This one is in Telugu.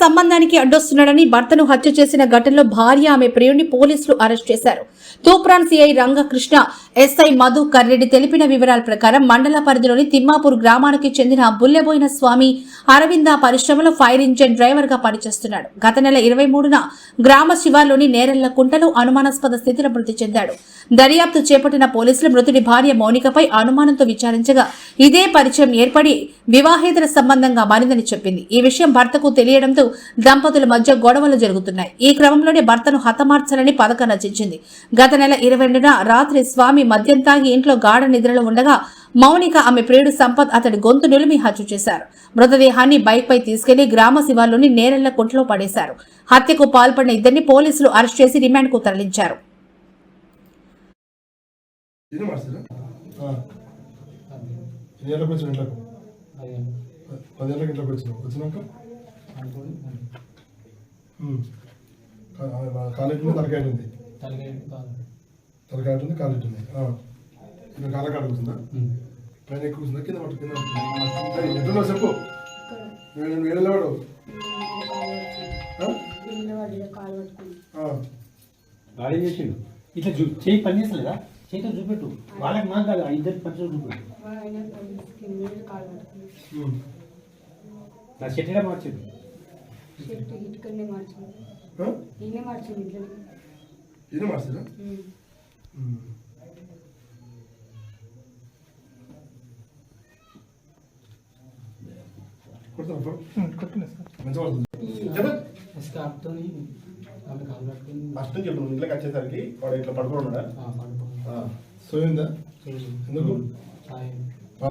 సంబంధానికి అడ్డొస్తున్నాడని భర్తను హత్య చేసిన ఘటనలో భార్య ఆమె ప్రియుడిని పోలీసులు అరెస్ట్ చేశారు. తూప్రాన్ సిఐ రంగకృష్ణ, ఎస్ఐ మధు కర్రెడ్డి తెలిపిన వివరాల ప్రకారం మండల పరిధిలోని తిమ్మాపూర్ గ్రామానికి చెందిన బుల్లెబోయిన స్వామి అరవింద పరిశ్రమలో ఫైర్ ఇంజిన్ డ్రైవర్ గా పనిచేస్తున్నాడు. గత నెల 23న గ్రామ శివార్లోని నేరెళ్ల కుంటలో అనుమానాస్పద స్థితిలో మృతి చెందాడు. దర్యాప్తు చేపట్టిన పోలీసులు మృతుడి భార్య మౌనికపై అనుమానంతో విచారించగా ఇదే పరిచయం ఏర్పడి వివాహేతర సంబంధంగా మారిందని చెప్పింది. ఈ విషయం భర్తకు తెలియడంతో దంపతుల మధ్య గొడవలు జరుగుతున్నాయి. ఈ క్రమంలోనే భర్తను హతమార్చాలని పథకం రచించింది. గత నెల 22న రాత్రి స్వామి మద్యం తాగి ఇంట్లో గాఢ నిద్రలో ఉండగా మౌనిక ఆమె ప్రియుడు సంపత్ అతడి గొంతు నులిమి హత్య చేశారు. మృతదేహాన్ని బైక్ పై తీసుకెళ్లి గ్రామ శివార్లోని నేరెళ్ల కుంటలో పడేశారు. హత్యకు పాల్పడిన ఇద్దరిని పోలీసులు అరెస్ట్ చేసి రిమాండ్ కు తరలించారు. తలకాయ ఉంటుంది, కాలు ఉంటుంది. కాలకాడ కూర్చుందా? పైన ఎక్కువ కూర్చుందా? కింద పట్టు ఎట్లా చెప్పు. నేను వేరేవాడు గాడి చేసిండు. ఇట్లా చేయి పని చేస్తలేదా? చేతితో చూపెట్టు. వాళ్ళకి మాకు కాదు, ఇద్దరికి పని చూపెట్టు. నా చెట్టే మార్చింది. ఈయన మార్చిందా? ఫస్ట్ చెప్పు. ఇంట్లోకి వచ్చేసరికి వాడు ఇట్లా పడుకున్నాడా? సోయిందా? ఎందుకు?